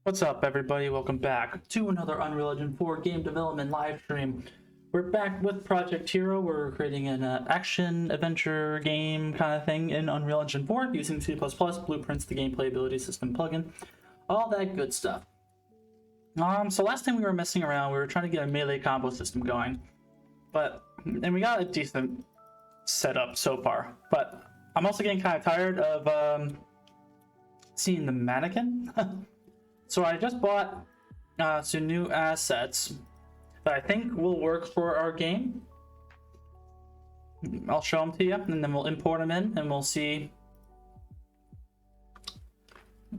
What's up, everybody? Welcome back to another Unreal Engine 4 game development live stream. We're back with Project Hero. We're creating an action adventure game kind of thing in Unreal Engine 4 using C++, blueprints, the gameplay ability system plugin, all that good stuff. So last time we were messing around, we were trying to get a melee combo system going, and we got a decent setup so far. But I'm also getting kind of tired of seeing the mannequin. So I just bought some new assets that I think will work for our game. I'll show them to you, and then we'll import them in, and we'll see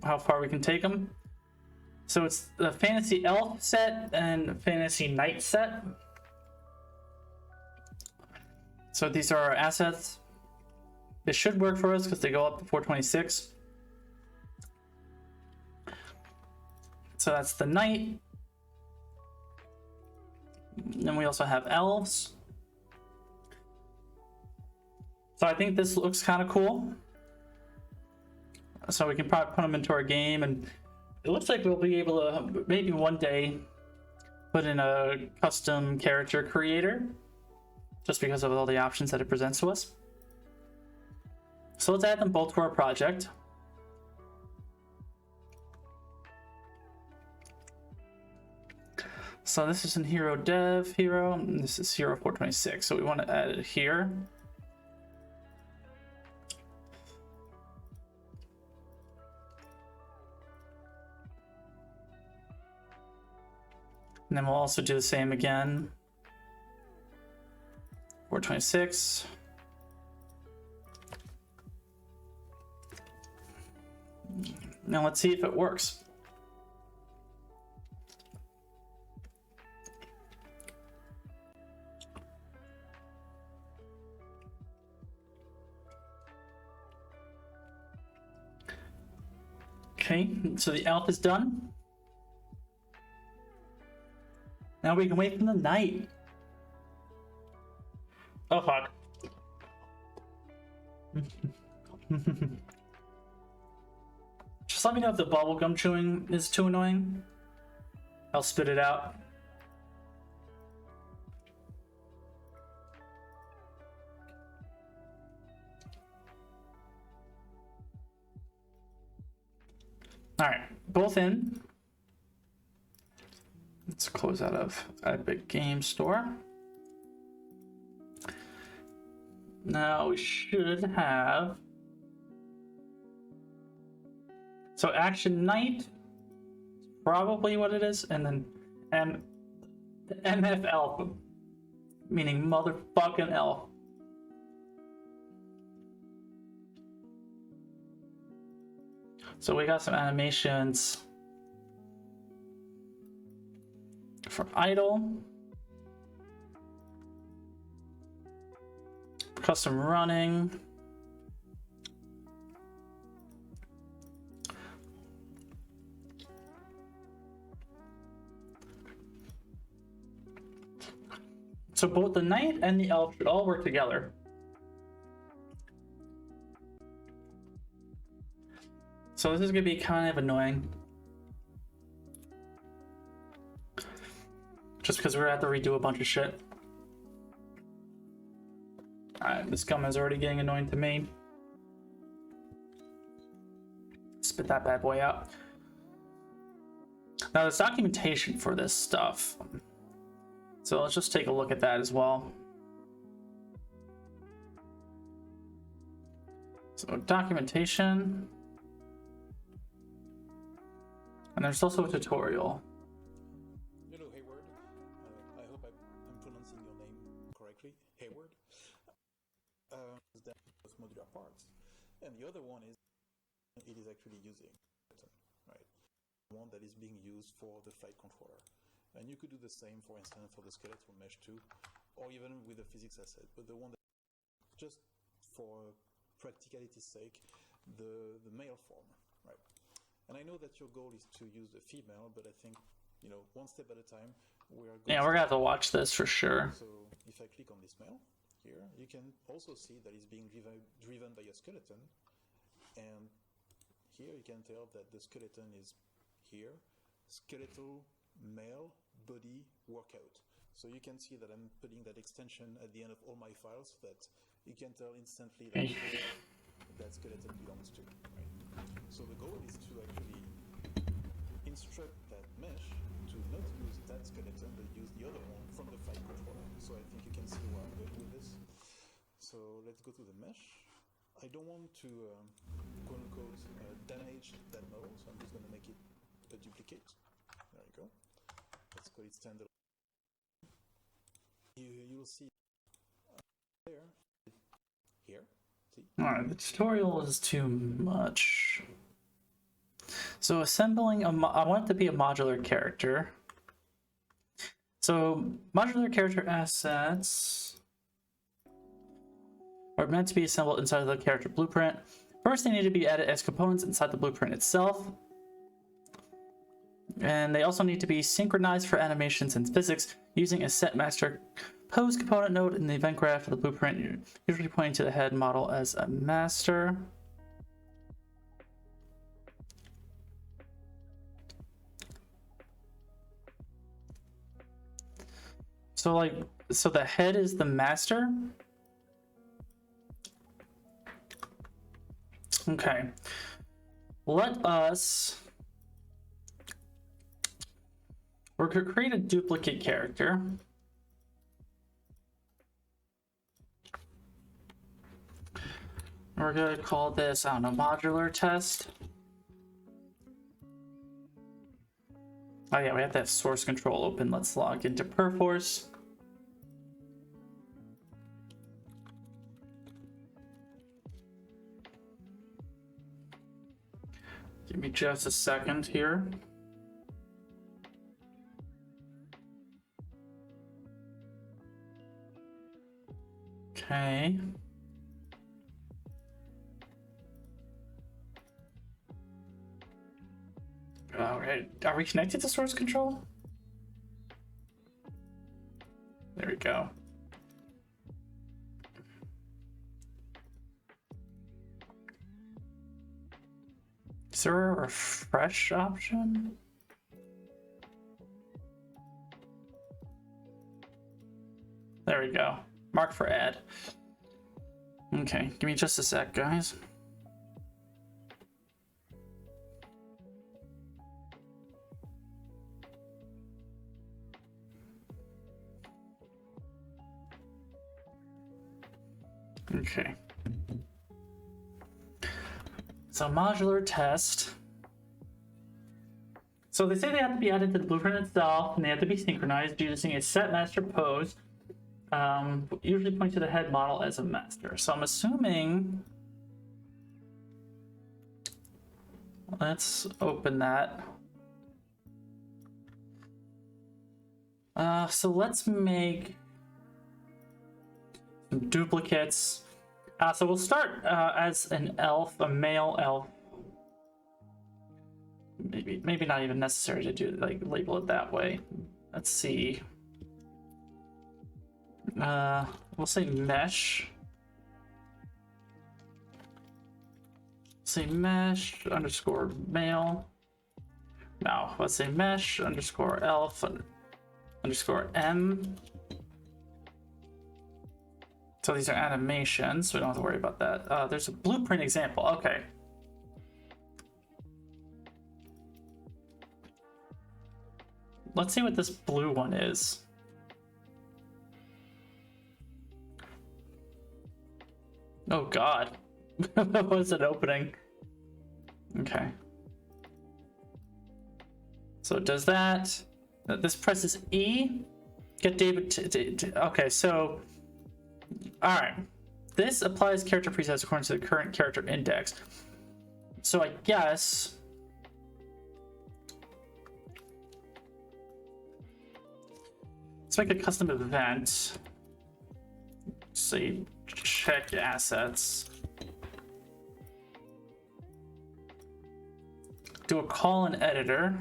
how far we can take them. So it's the Fantasy Elf set and Fantasy Knight set. So these are our assets. They should work for us because they go up to 426. So that's the knight. Then we also have elves. So I think this looks kind of cool. So we can probably put them into our game, and it looks like we'll be able to maybe one day put in a custom character creator, just because of all the options that it presents to us. So let's add them both to our project. So this is in Hero Dev Hero, and this is Hero 426. So we want to add it here. And then we'll also do the same again. 426. Now let's see if it works. Okay, so the elf is done. Now we can wait for the knight. Oh fuck. Just let me know if the bubblegum chewing is too annoying. I'll spit it out. All right, both in. Let's close out of Epic Game Store. Now we should have. So Action Knight, probably what it is, and then MF Elf, meaning motherfucking elf. So we got some animations for idle, custom running, so both the knight and the elf should all work together. So this is gonna be kind of annoying, just because we're gonna have to redo a bunch of shit. Alright, this gum is already getting annoying to me. Spit that bad boy out. Now there's documentation for this stuff, so let's just take a look at that as well. So documentation. And there's also a tutorial. Hello, Hayward. I hope I'm pronouncing your name correctly. Hayward. Those modular parts. And the other one is it is actually using, right? One that is being used for the flight controller. And you could do the same, for instance, for the skeletal mesh too, or even with the physics asset. But the one that, just for practicality's sake, the male form, right? And I know that your goal is to use the female, but I think, you know, one step at a time, we're gonna have to watch this for sure. So if I click on this male here, you can also see that it's being driven by a skeleton, and here you can tell that the skeleton is here, skeletal male body workout. So you can see that I'm putting that extension at the end of all my files so that you can tell instantly that that skeleton belongs to. Right? So the goal is to actually instruct that mesh to not use that skeleton but use the other one from the file controller. So I think you can see where I'm going with this. So let's go to the mesh. I don't want to quote unquote damage that model, so I'm just going to make it a duplicate. There we go. Let's call it standard. You'll see there, here. See? Alright, the tutorial is too much. So assembling I want it to be a modular character. So modular character assets are meant to be assembled inside of the character blueprint. First, they need to be added as components inside the blueprint itself. And they also need to be synchronized for animations and physics using a set master pose component node in the event graph of the blueprint, usually pointing to the head model as a master. So the head is the master. Okay. Let us... We're going to create a duplicate character. We're going to call this, I don't know, modular test. Oh yeah, we have to have source control open. Let's log into Perforce. Give me just a second here. Okay. All right, are we connected to source control? There we go. Is there a refresh option? There we go. Mark for add. Okay, give me just a sec, guys. Okay. So modular test. So they say they have to be added to the blueprint itself, and they have to be synchronized using a set master pose. Usually point to the head model as a master. So I'm assuming. Let's open that. So let's make some duplicates. So we'll start as an elf, a male elf. Maybe not even necessary to do label it that way. Let's see. We'll say mesh. Say mesh underscore male. No, let's say mesh underscore elf underscore m. So these are animations, so we don't have to worry about that. There's a blueprint example. Okay. Let's see what this blue one is. Oh God. What was it opening? Okay. So it does that. This presses E. Get David okay, so all right. This applies character presets according to the current character index. So I guess let's make a custom event. Say check assets. Do a call in editor.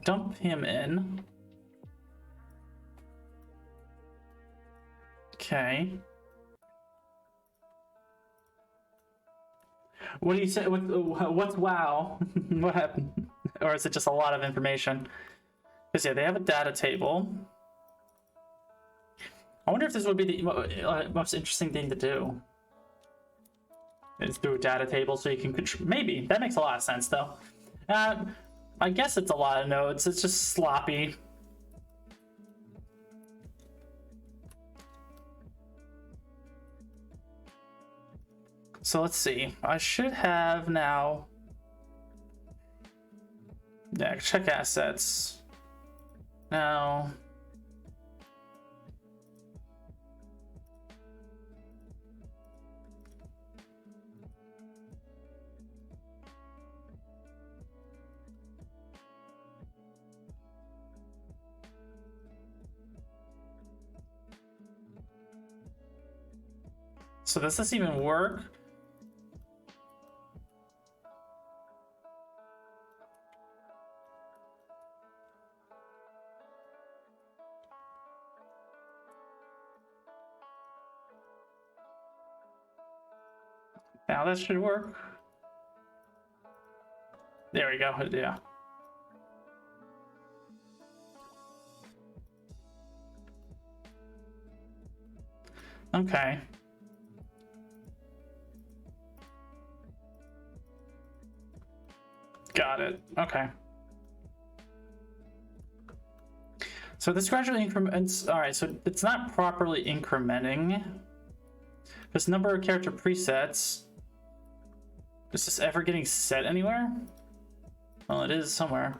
Dump him in. Okay. What do you say? What's WoW? What happened? Or is it just a lot of information? Because yeah, they have a data table. I wonder if this would be the most interesting thing to do. Is through a data table so you can control. Maybe that makes a lot of sense though. I guess it's a lot of nodes. It's just sloppy. So let's see. I should have now. Yeah, check assets. Now. So does this even work? Now that should work. There we go, yeah. Okay. Got it, okay. So this gradually increments, all right, so it's not properly incrementing. This number of character presets, is this ever getting set anywhere? Well, it is somewhere.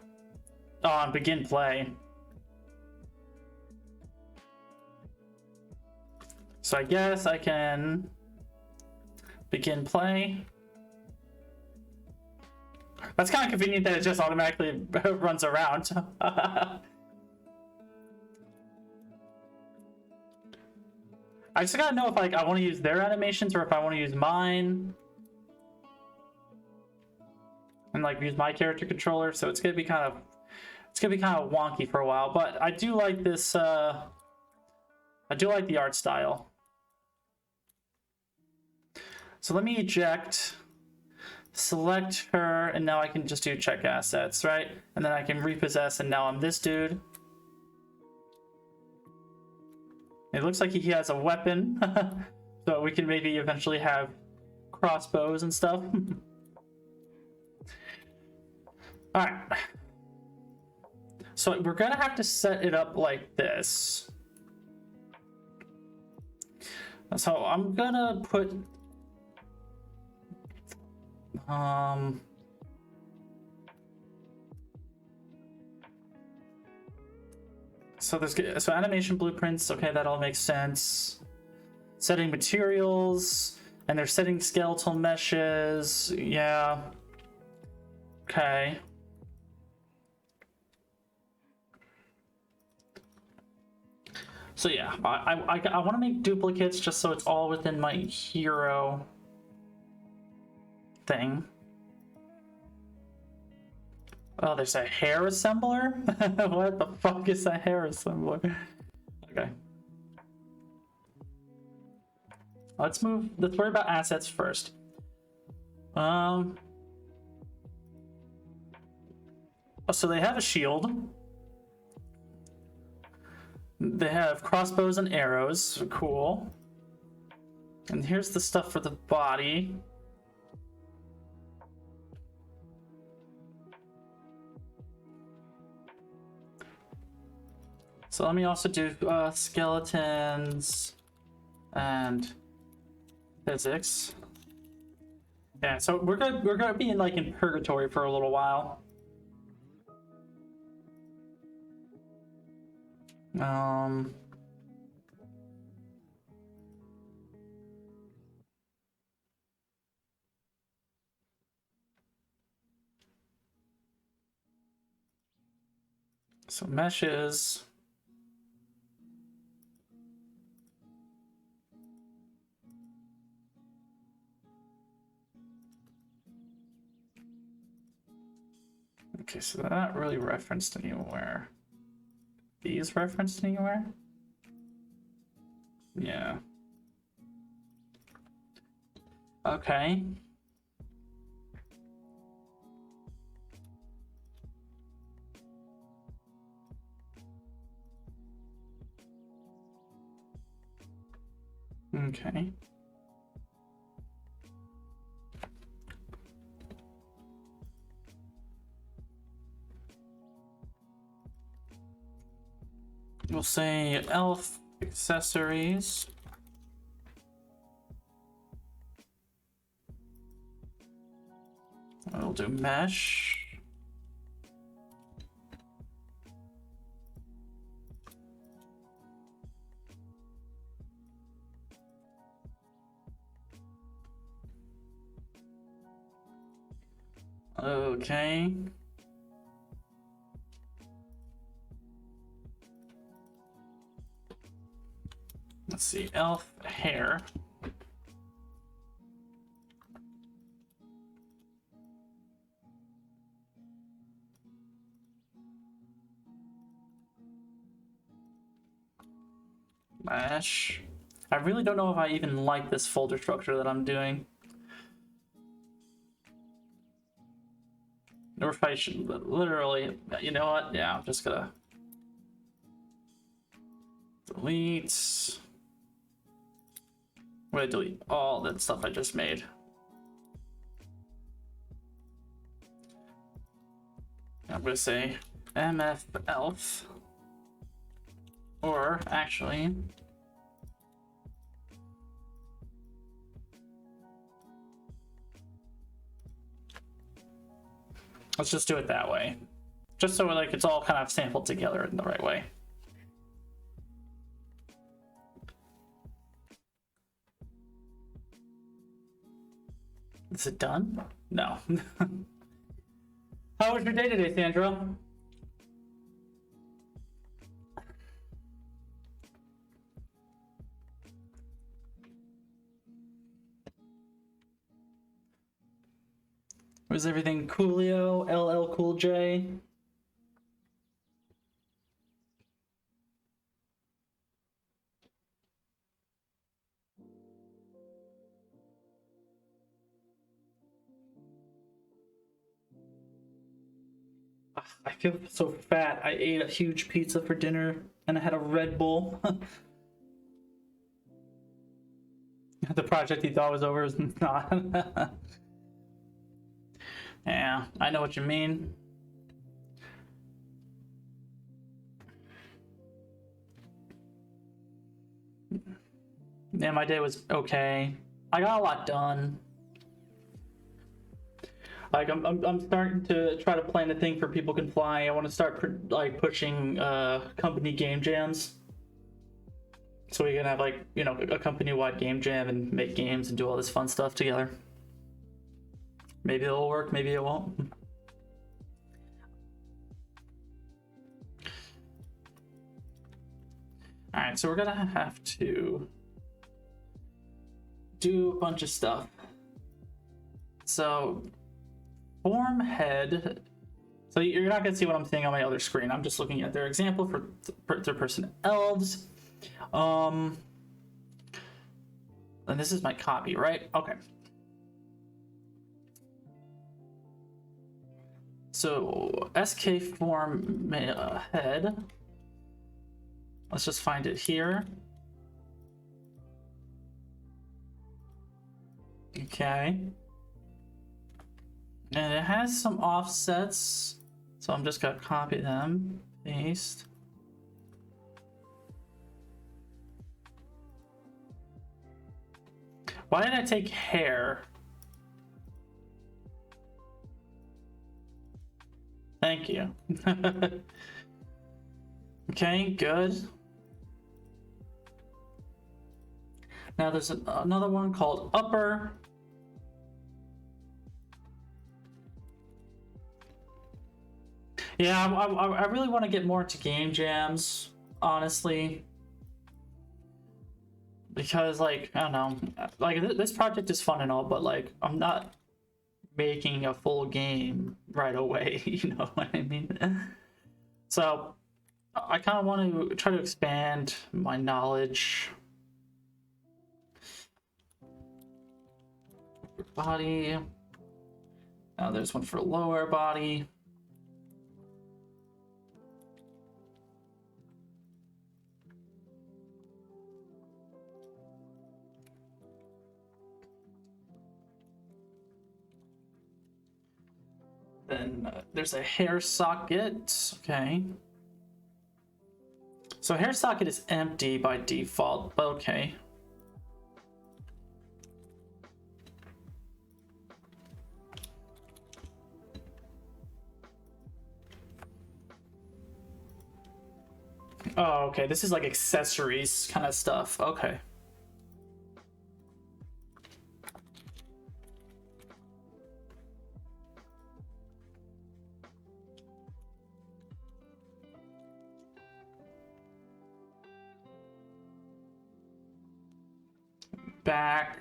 Oh, on begin play. So I guess I can begin play. That's kind of convenient that it just automatically runs around. I just gotta know if like I want to use their animations or if I want to use mine. And like use my character controller, so it's gonna be kind of wonky for a while, but I do like this I do like the art style. So let me eject, select her, and now I can just do check assets, right? And then I can repossess, and now I'm this dude. It looks like he has a weapon, so we can maybe eventually have crossbows and stuff. All right. So we're gonna have to set it up like this. So I'm gonna put so animation blueprints, okay, that all makes sense. Setting materials, and they're setting skeletal meshes, yeah. Okay. So yeah, I want to make duplicates just so it's all within my hero thing. Oh, there's a hair assembler? What the fuck is a hair assembler? Okay. Let's worry about assets first. Oh, so they have a shield. They have crossbows and arrows, cool. And here's the stuff for the body. So let me also do skeletons and physics. Yeah, so we're gonna be in purgatory for a little while. So meshes. Okay, so they're not really referenced anywhere. These referenced anywhere? Yeah. Okay. Okay. We'll say elf accessories. We'll do mesh. Okay. Let's see, elf hair. Mesh. I really don't know if I even like this folder structure that I'm doing. Or if I should literally, you know what? Yeah, I'm just gonna delete. I'm gonna delete all that stuff I just made. I'm gonna say mf elf, or actually, let's just do it that way, just so like it's all kind of sampled together in the right way. Is it done? No. How was your day today, Sandra? Was everything coolio? LL Cool J? I feel so fat. I ate a huge pizza for dinner and I had a Red Bull. The project you thought was over is not. Yeah, I know what you mean. Yeah, my day was okay. I got a lot done. Like I'm starting to try to plan a thing for People Can Fly. I want to start like pushing company game jams, so we can have like, you know, a company-wide game jam and make games and do all this fun stuff together. Maybe it'll work, maybe it won't. All right, so we're gonna have to do a bunch of stuff. So form head. So you're not gonna see what I'm seeing on my other screen. I'm just looking at their example for third-person elves. And this is my copy, right? Okay. So SK form head. Let's just find it here. Okay. And it has some offsets, so I'm just gonna copy them, paste. Why did I take hair? Thank you. Okay, good. Now there's another one called upper. Yeah, I really want to get more into game jams, honestly. Because, like, I don't know, like, this project is fun and all, but, like, I'm not making a full game right away, you know what I mean? So, I kind of want to try to expand my knowledge. Body. Now there's one for lower body. Then there's a hair socket. Okay. So hair socket is empty by default, but okay. Oh, okay. This is like accessories kind of stuff. Okay. Back.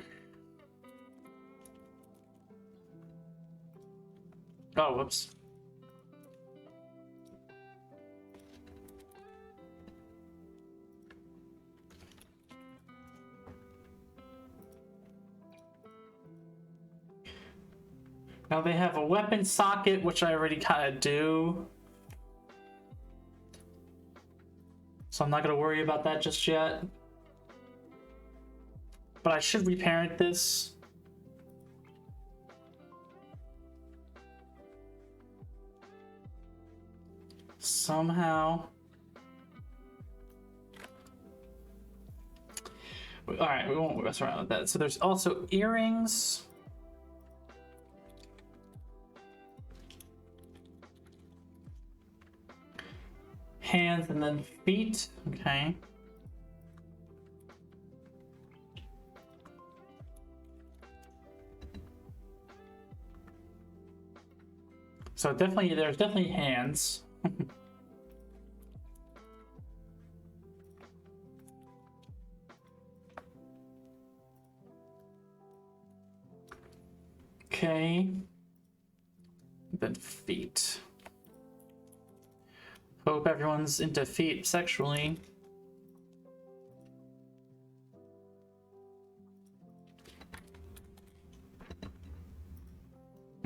Oh, whoops. Now they have a weapon socket, which I already kind of do. So I'm not going to worry about that just yet. But I should reparent this. Somehow. Alright, we won't mess around with that. So there's also earrings. Hands and then feet. Okay. So there's definitely hands. Okay. Then feet. Hope everyone's into feet sexually.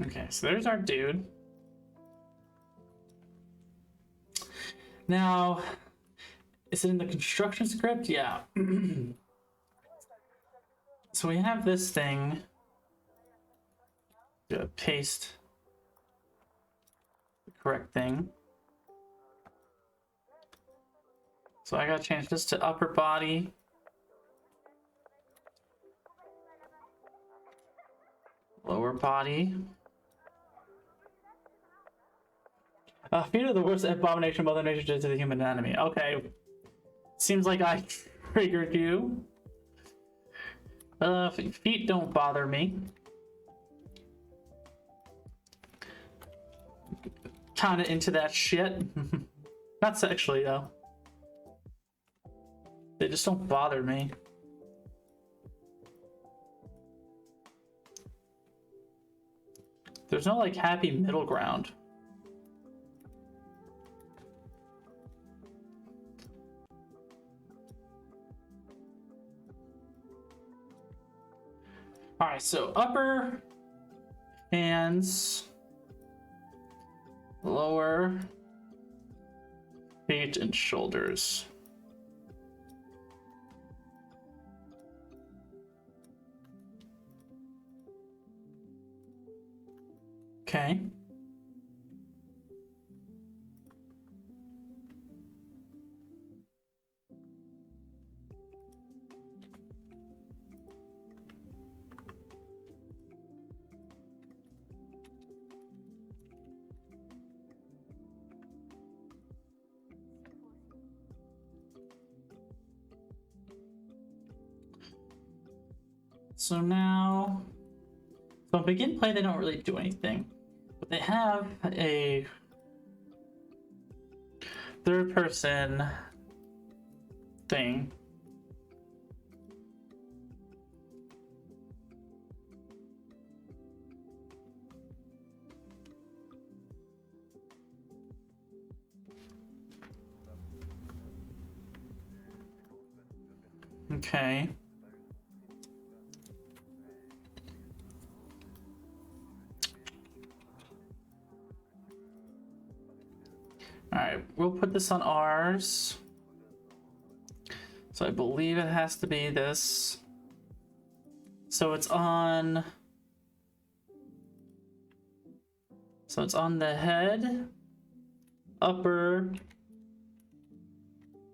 Okay, so there's our dude. Now, is it in the construction script? Yeah. So we have this thing. Paste the correct thing. So I gotta change this to upper body. Lower body. Feet are the worst abomination Mother Nature did to the human anatomy. Okay. Seems like I triggered you. Feet don't bother me. Kinda into that shit. Not sexually, though. They just don't bother me. There's no, like, happy middle ground. Alright, so upper hands, lower feet and shoulders. Okay. So now, so begin play, they don't really do anything, but they have a third person thing. Okay. Alright, we'll put this on ours. So I believe it has to be this. So it's on... So So it's on the head, upper,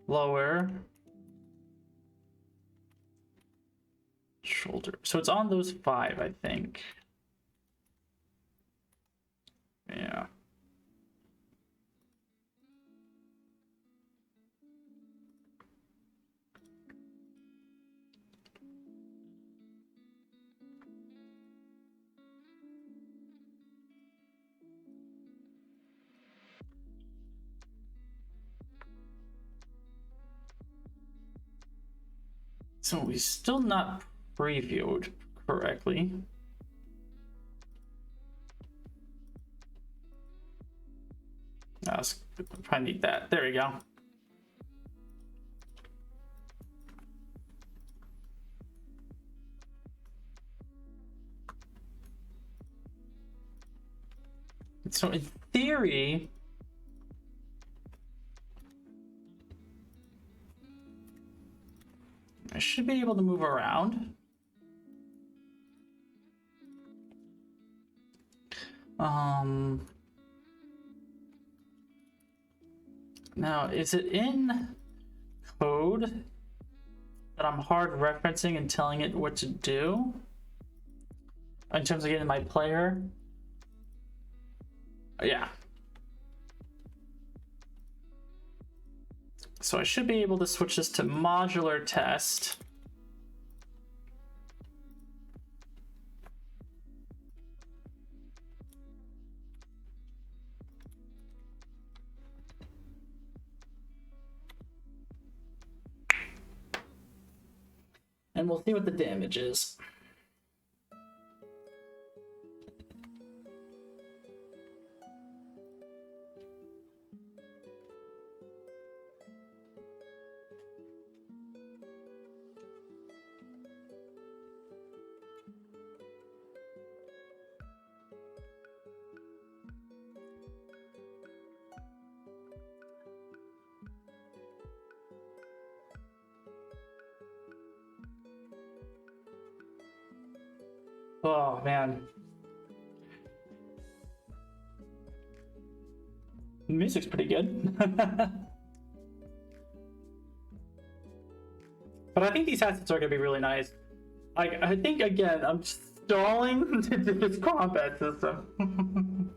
lower, shoulder. So it's on those 5, I think. Yeah. So we still not previewed correctly. I probably need that. There we go. So in theory, I should be able to move around. Now, is it in code that I'm hard referencing and telling it what to do? In terms of getting my player? Yeah. So I should be able to switch this to modular test. And we'll see what the damage is. Oh, man. The music's pretty good. But I think these assets are going to be really nice. I think, again, I'm stalling to do this combat system.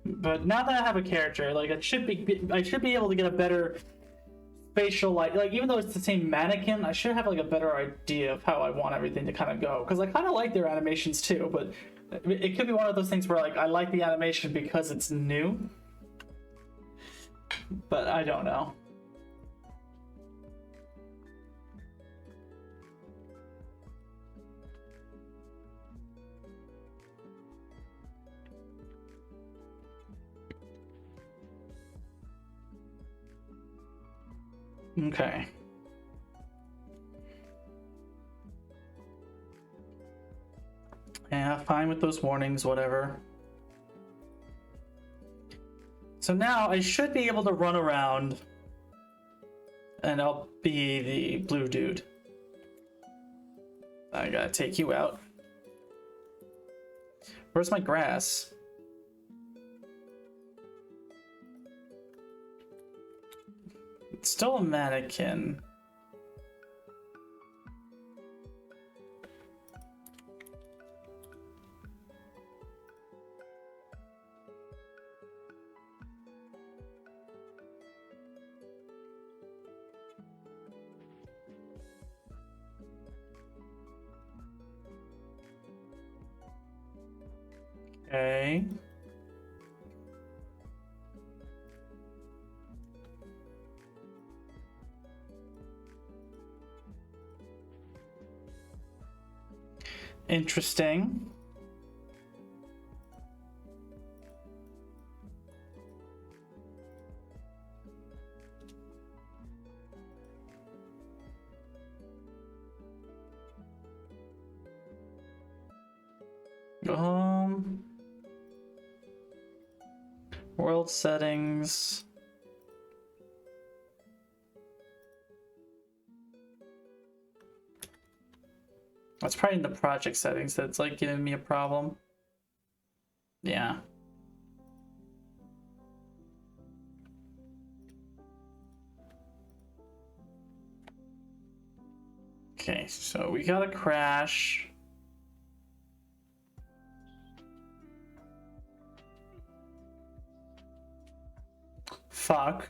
But now that I have a character, like, I should be able to get a better facial like even though it's the same mannequin, I should have like a better idea of how I want everything to kind of go, because I kind of like their animations too, but it could be one of those things where like I like the animation because it's new, but I don't know. Okay. Yeah, fine with those warnings, whatever. So now I should be able to run around and I'll be the blue dude. I gotta take you out. Where's my grass? It's still a mannequin. Okay. Interesting. World settings. That's probably in the project settings that's like giving me a problem. Yeah. Okay, so we got a crash. Fuck.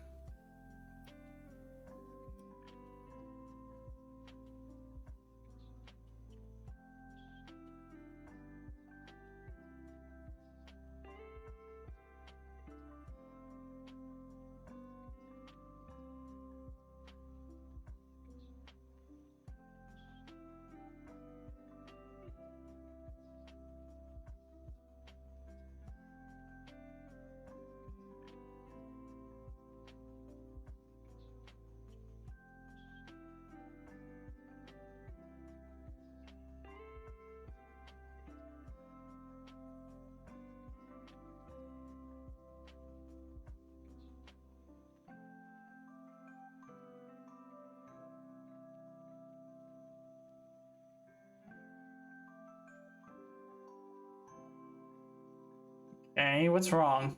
Okay, what's wrong?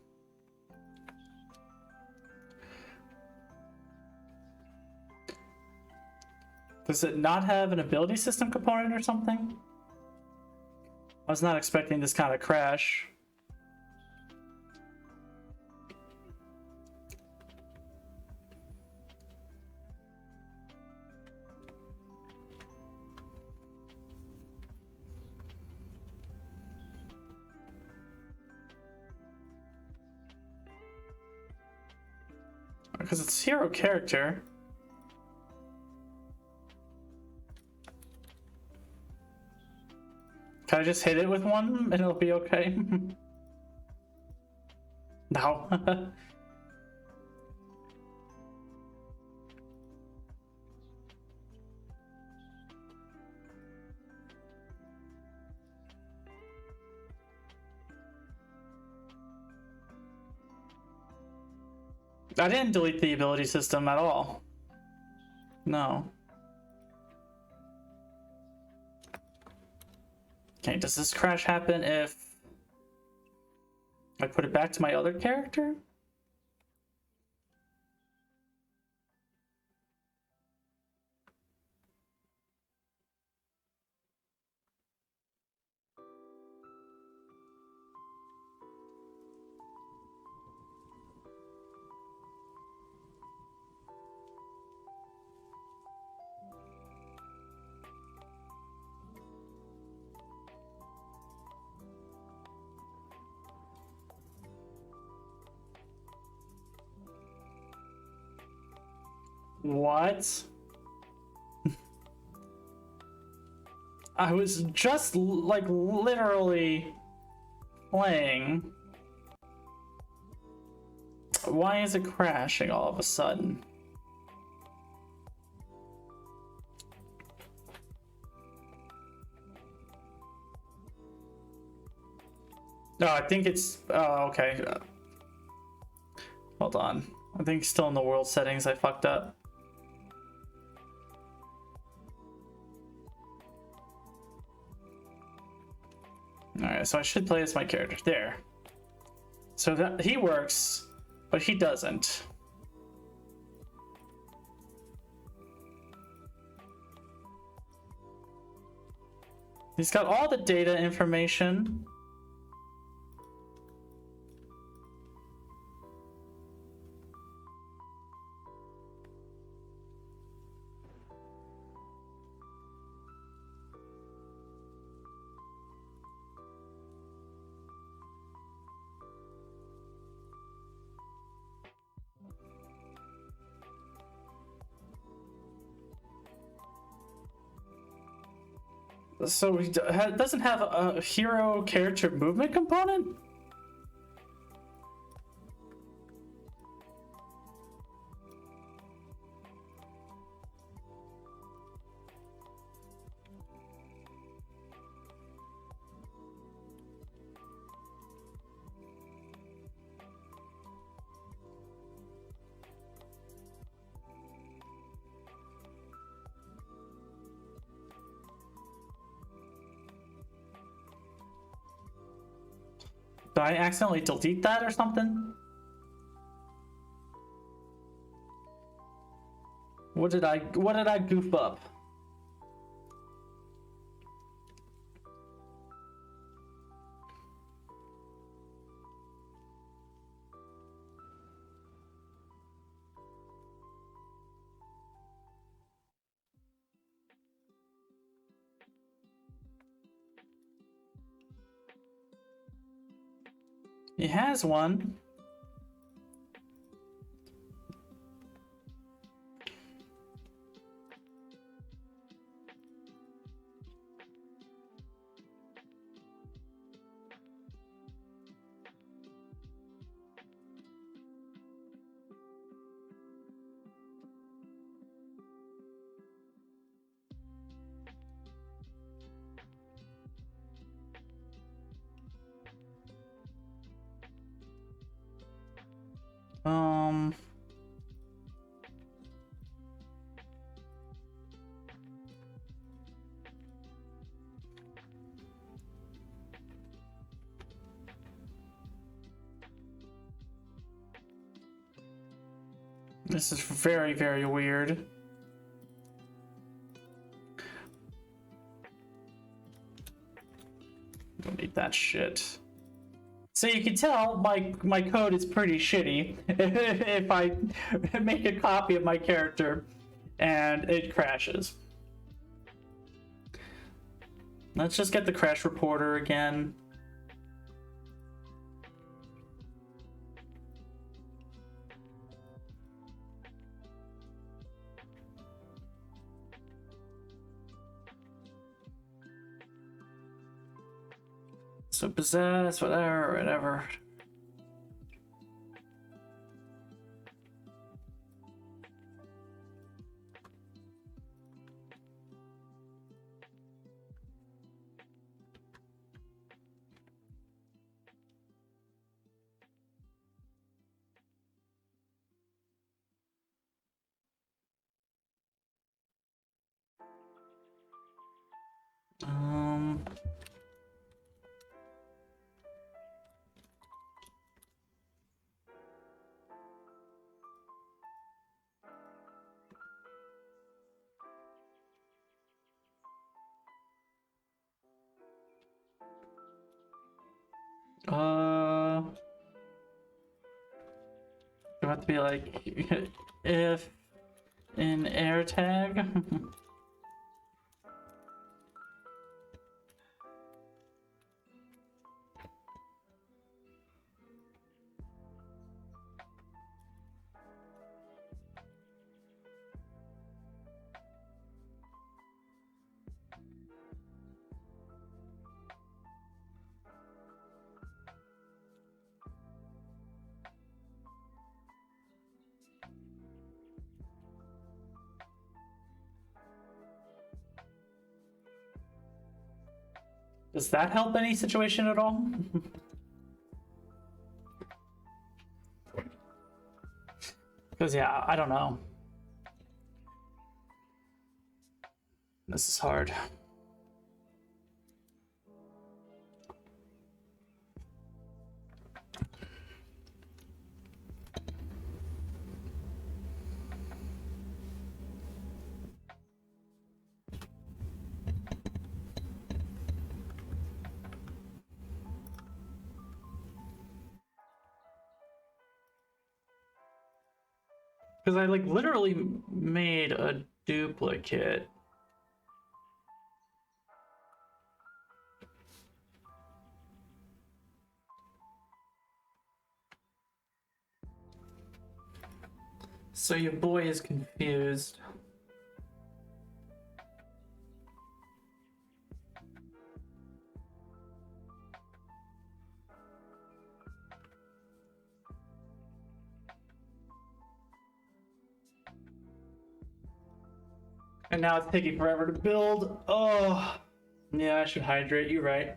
Does it not have an ability system component or something? I was not expecting this kind of crash. Because it's hero character. Can I just hit it with one and it'll be okay? No. I didn't delete the ability system at all. No. Okay, does this crash happen if I put it back to my other character? What? I was just like literally playing. Why is it crashing all of a sudden? No, I think it's okay. Hold on. I think still in the world settings I fucked up. Alright, so I should play as my character. There. So that he works, but he doesn't. He's got all the data information. So he doesn't have a hero character movement component? Did I accidentally delete that or something? What did I goof up? He has one. This is very, very weird. Don't need that shit. So you can tell my code is pretty shitty if I make a copy of my character and it crashes. Let's just get the crash reporter again. So possess, whatever. Um... You have to be like, if in air tag. Does that help any situation at all? Because, yeah, I don't know. This is hard. Because I like literally made a duplicate. So your boy is confused. And now it's taking forever to build. Oh, yeah, I should hydrate. You're right.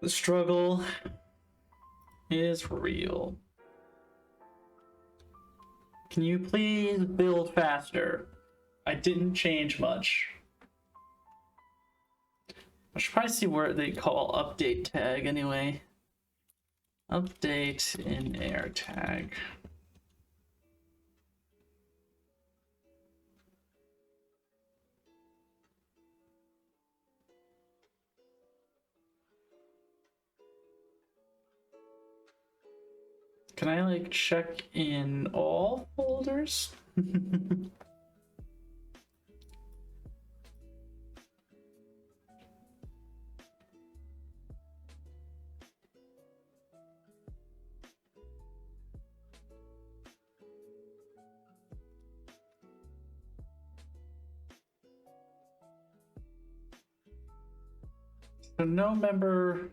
The struggle is real. Can you please build faster? I didn't change much. I should probably see where they call update tag anyway. Update in air tag. Can I like check in all folders? So no member.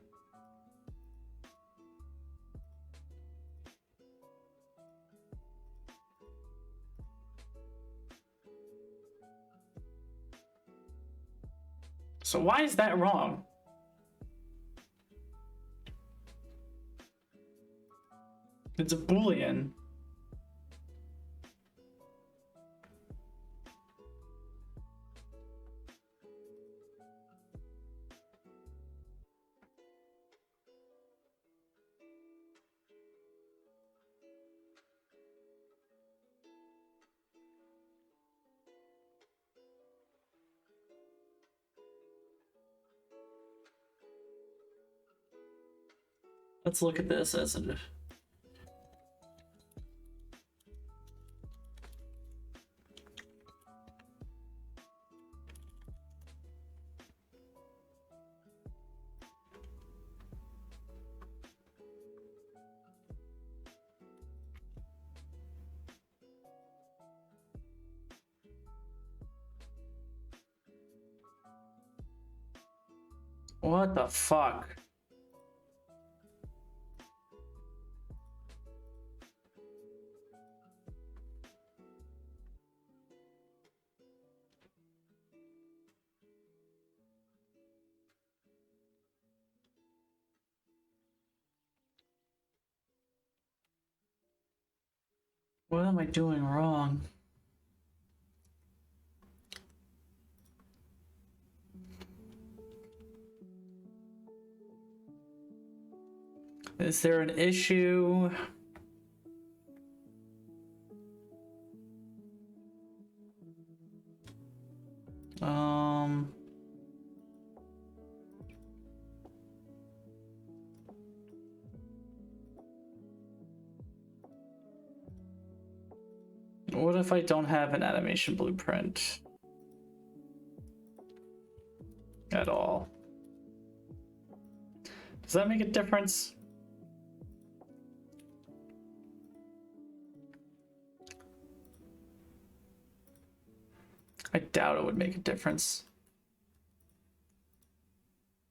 So why is that wrong? It's a Boolean. Let's look at this as a... What the fuck? What am I doing wrong? Is there an issue? What if I don't have an animation blueprint at all? Does that make a difference? I doubt it would make a difference.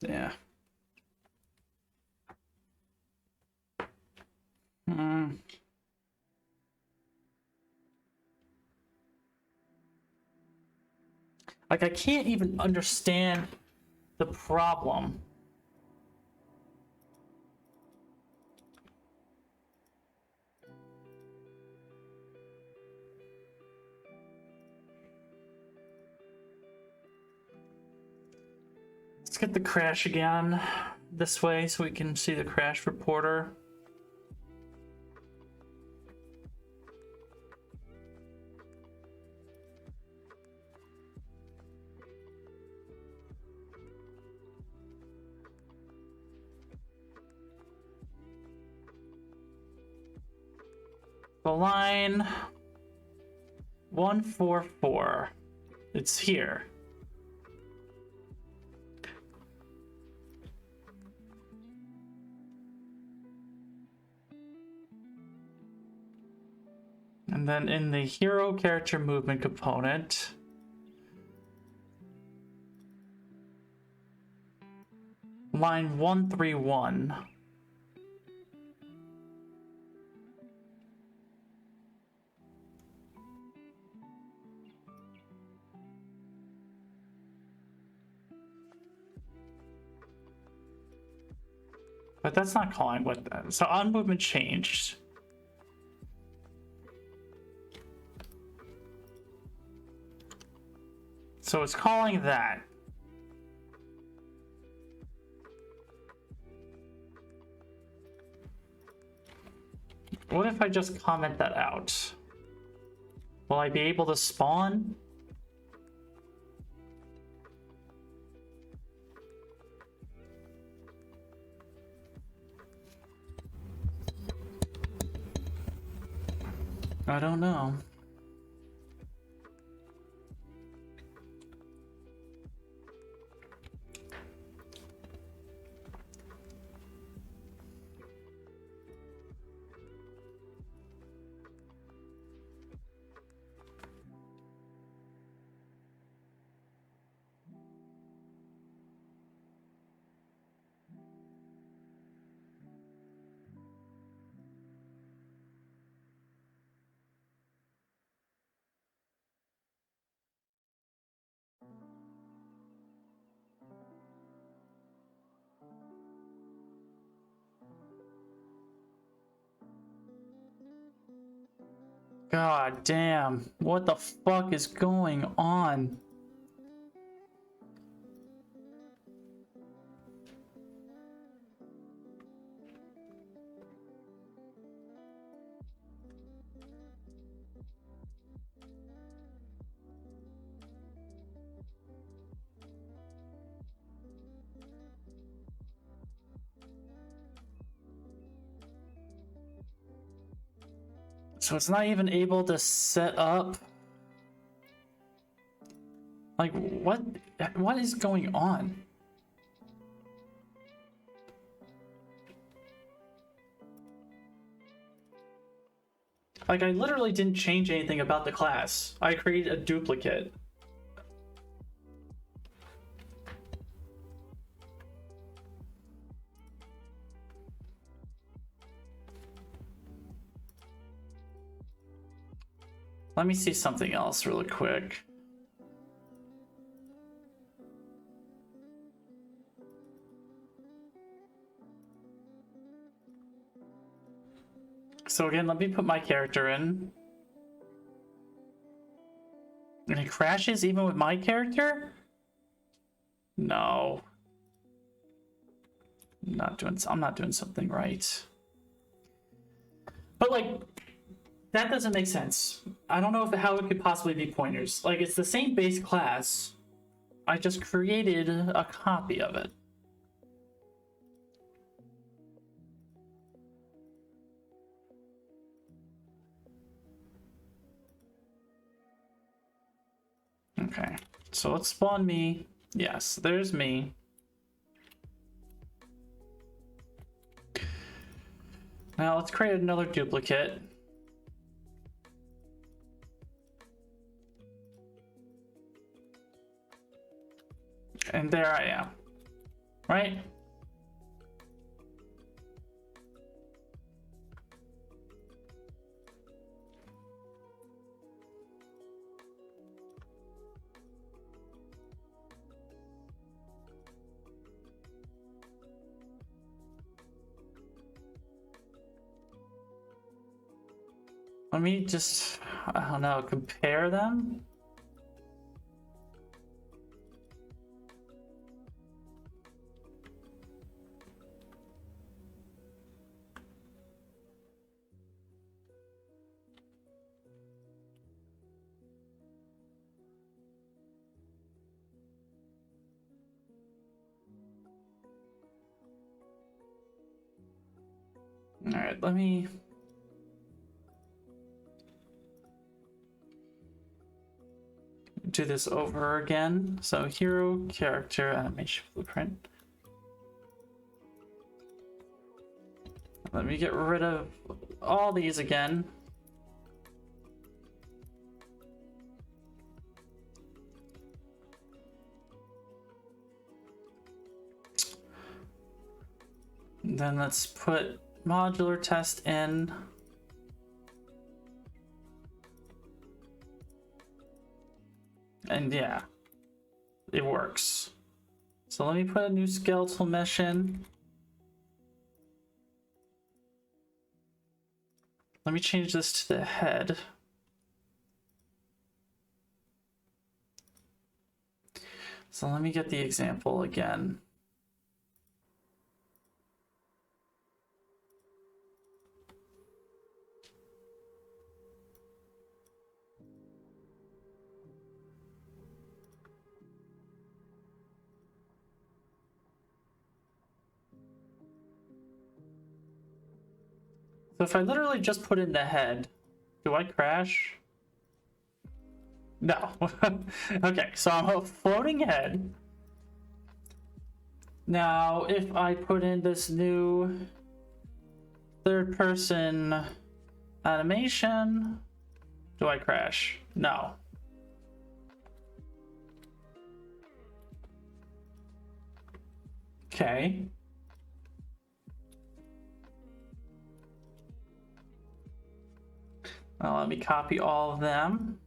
Yeah. Like, I can't even understand the problem. Let's get the crash again this way so we can see the crash reporter. The line 144. It's here. And then in the hero character movement component, line 131. But that's not calling what that. So on movement changed. So it's calling that. What if I just comment that out? Will I be able to spawn? I don't know. God damn. What the fuck is going on? So it's not even able to set up. Like what is going on? Like I literally didn't change anything about the class. I created a duplicate. Let me see something else really quick. So again, let me put my character in. And it crashes even with my character? No. I'm not doing something right. But like, that doesn't make sense. I don't know how it could possibly be pointers. Like, it's the same base class. I just created a copy of it. Okay, so let's spawn me. Yes, there's me. Now let's create another duplicate. And there I am, right? Let me just, I don't know, compare them. All right, let me do this over again. So hero, character, animation blueprint. Let me get rid of all these again. Then let's put modular test in. And yeah, it works. So let me put a new skeletal mesh in. Let me change this to the head. So let me get the example again. So if I literally just put in the head, do I crash? No. Okay, so I'm a floating head. Now, if I put in this new third person animation, do I crash? No. Okay. Now let me copy all of them.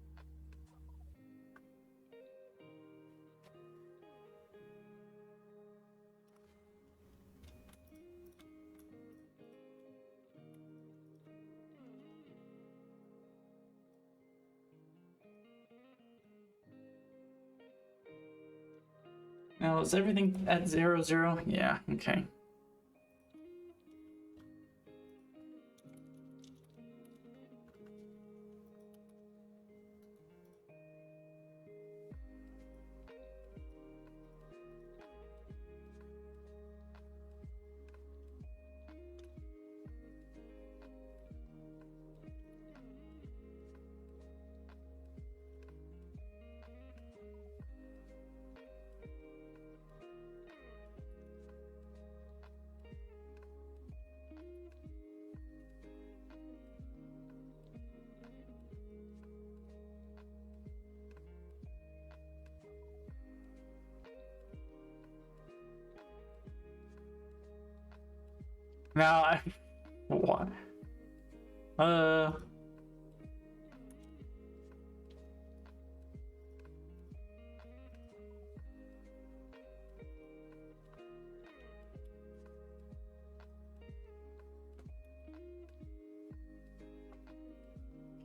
Now, is everything at 0, 0? Yeah, okay. Now I what?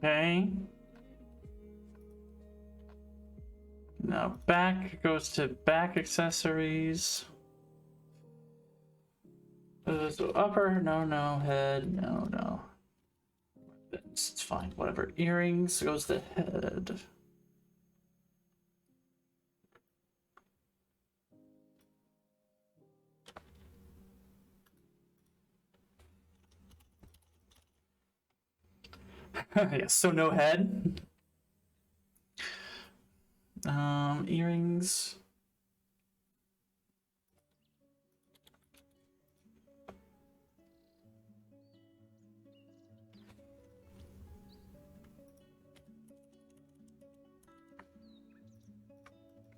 Okay. Now back goes to back accessories. So upper, no, head, no. It's fine, whatever. Earrings goes to head. Yes, so no head. Earrings.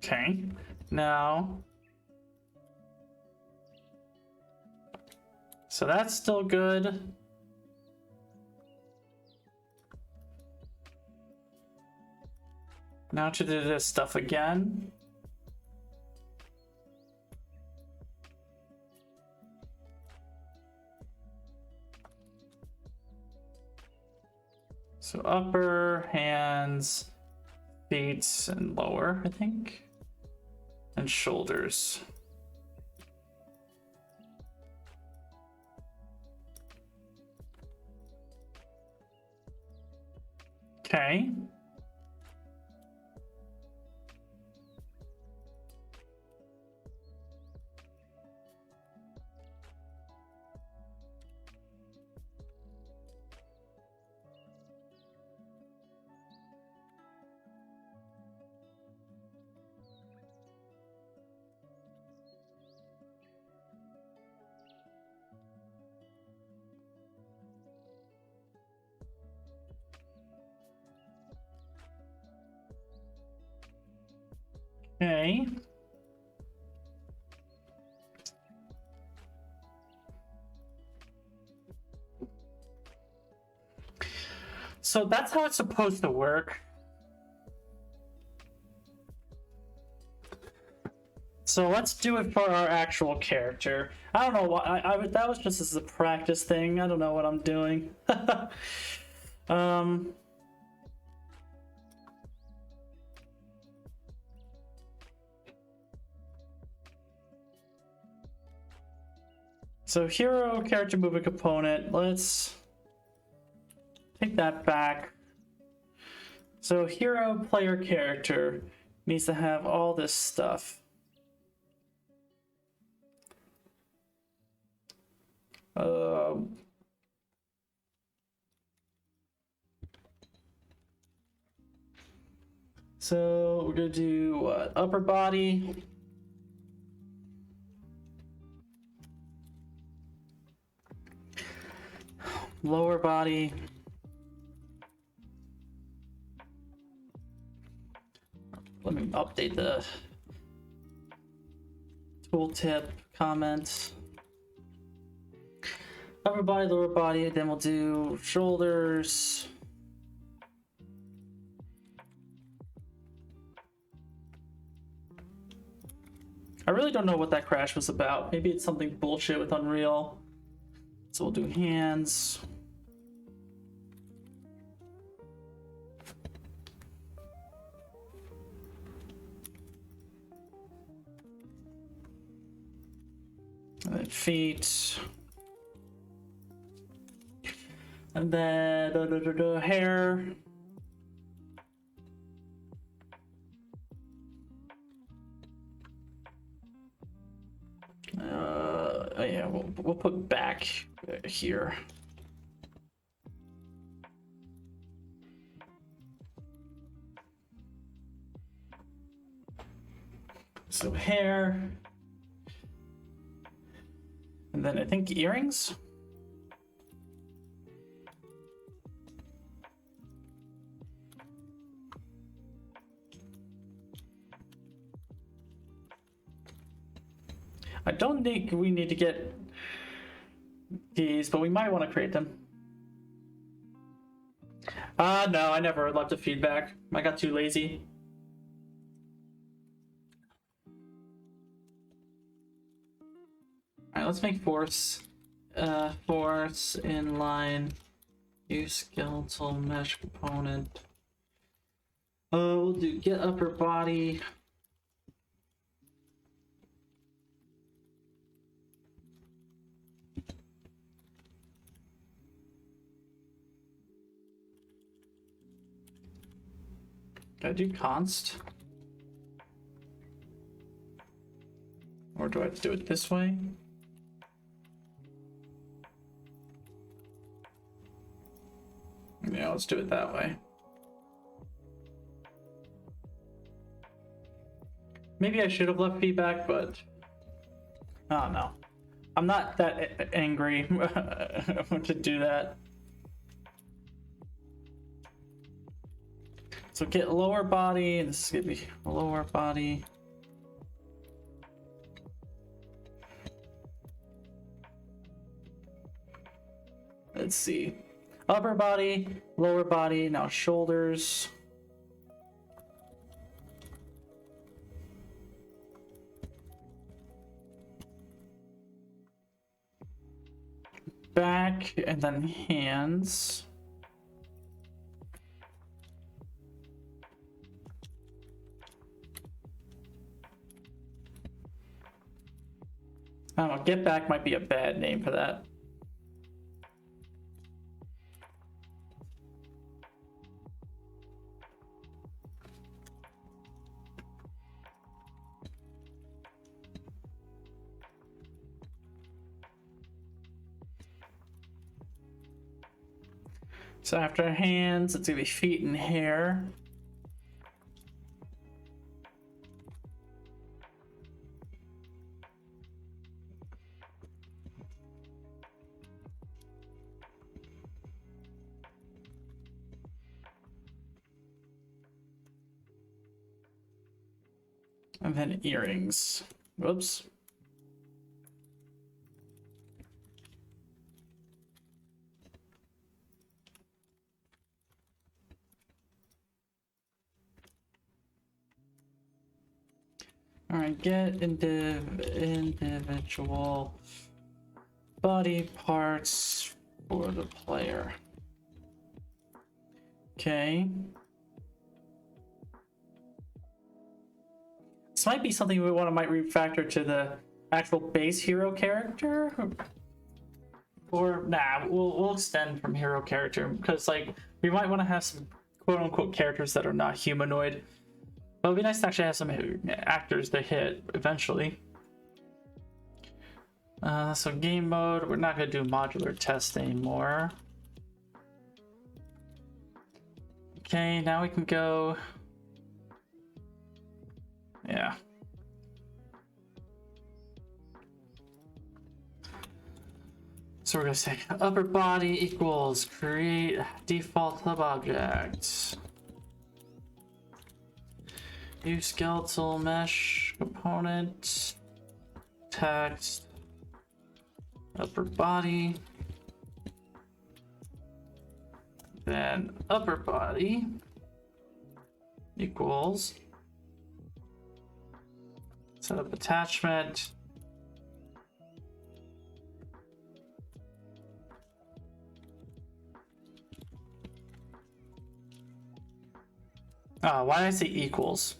Okay, now. So that's still good. Now to do this stuff again. So upper, hands, feet, and lower, I think. And shoulders. Okay. Okay. So that's how it's supposed to work. So let's do it for our actual character. I don't know why that was just as a practice thing. I don't know what I'm doing. Um, so hero character movement component, let's take that back. So hero player character needs to have all this stuff. So we're gonna do what? Upper body. Lower body. Let me update the tooltip comments. Upper body, lower body, then we'll do shoulders. I really don't know what that crash was about. Maybe it's something bullshit with Unreal. So we'll do hands. And then feet. And then hair. Yeah, we'll put back here. So hair. And then I think earrings. I don't think we need to get these, but we might want to create them. No, I never left a feedback. I got too lazy. Alright, let's make force. Force inline. Use skeletal mesh component. We'll do get upper body. Gotta do const? Or do I have to do it this way? Yeah, let's do it that way. Maybe I should have left feedback, but oh no. I'm not that angry to do that. So get lower body, this is gonna be lower body. Let's see. Upper body, lower body, now shoulders. Back, and then hands. I don't know, get back might be a bad name for that. So after hands, it's gonna be feet and hair. And then earrings. Whoops. All right, get individual body parts for the player. Okay. This might be something we might refactor to the actual base hero character. Or nah, we'll extend from hero character because like we might want to have some quote unquote characters that are not humanoid. But it'd be nice to actually have some actors to hit eventually. So game mode, we're not gonna do modular test anymore. Okay, now we can go. Yeah. So we're gonna say upper body equals create default hub object. Use skeletal mesh component. Text. Upper body. Then upper body equals set up attachment. Why did I say equals?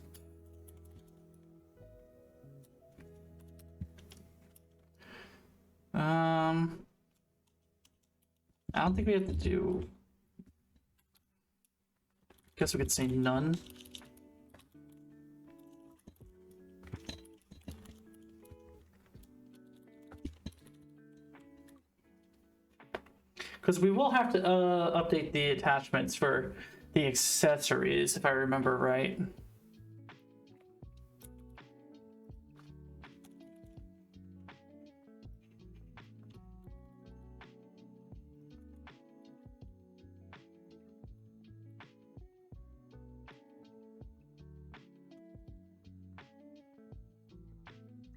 I don't think we have to do. Guess we could say none. Because we will have to update the attachments for the accessories, if I remember right.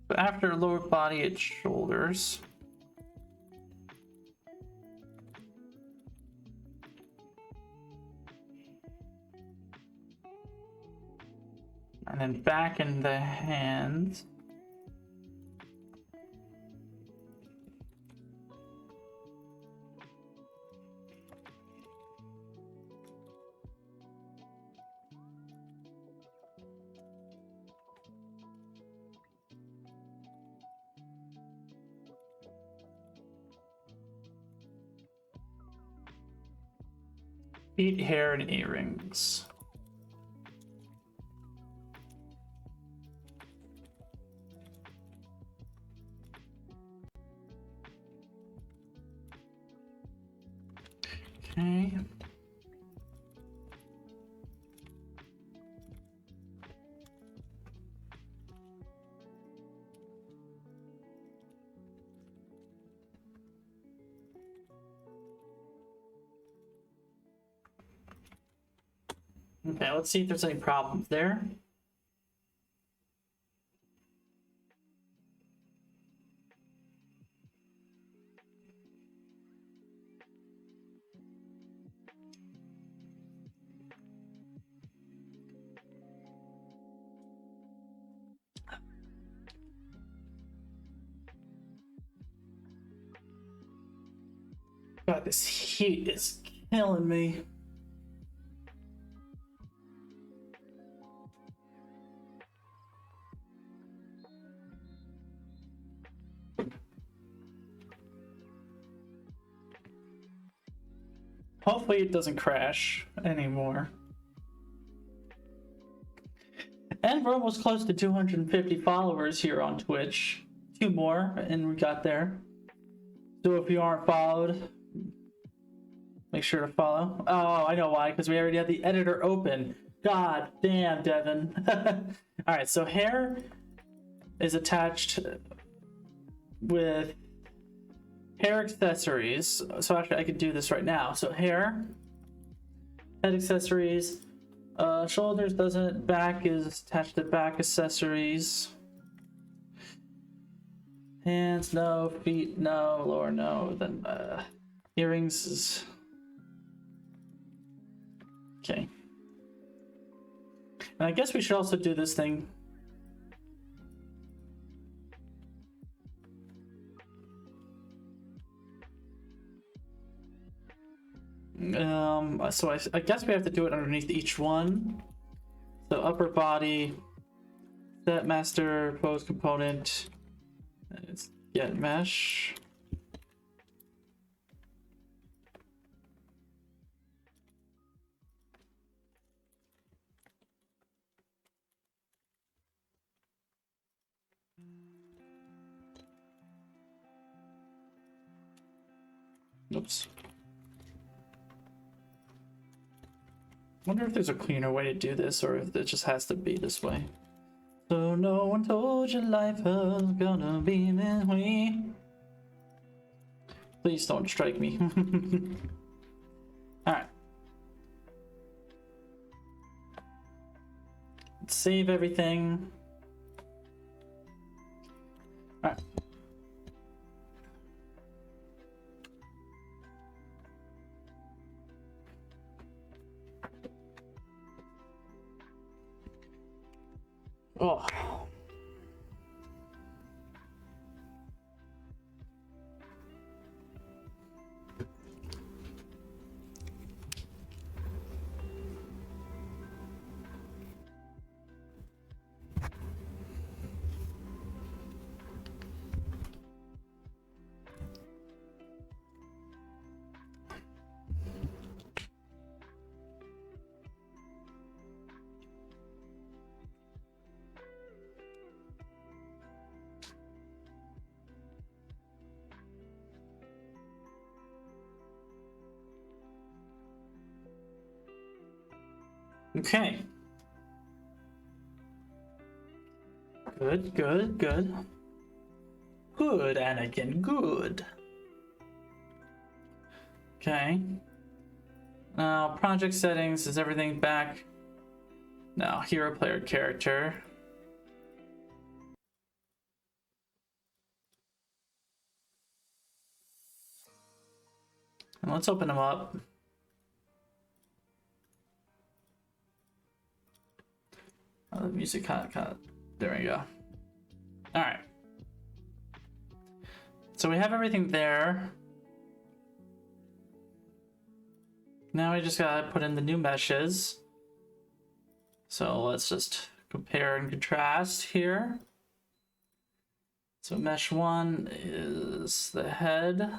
But after lower body, it's shoulders. And then back in the hands. Feet, hair, and earrings. Okay. Okay, let's see if there's any problems there. God, this heat is killing me. Hopefully it doesn't crash anymore. And we're almost close to 250 followers here on Twitch. 2 more and we got there. So if you aren't followed, make sure to follow. Oh, I know why, because we already have the editor open. God damn, Devin. Alright, so hair is attached with hair accessories. So actually I could do this right now. So hair, head accessories, shoulders doesn't, back is attached to back accessories. Hands, no. Feet, no. Lower, no. Then earrings is okay. And I guess we should also do this thing. So I guess we have to do it underneath each one. So upper body, set master, pose component, it's get mesh. Oops. Wonder if there's a cleaner way to do this, or if it just has to be this way. So no one told you life was gonna be this way. Please don't strike me. Alright. Save everything. Alright. Oh. Okay. Good, good, good. Good, Anakin, good. Okay. Now, project settings, is everything back? Now, hero player character. And let's open them up. The music kind of, there we go. All right. So we have everything there. Now we just gotta put in the new meshes. So let's just compare and contrast here. So mesh 1 is the head.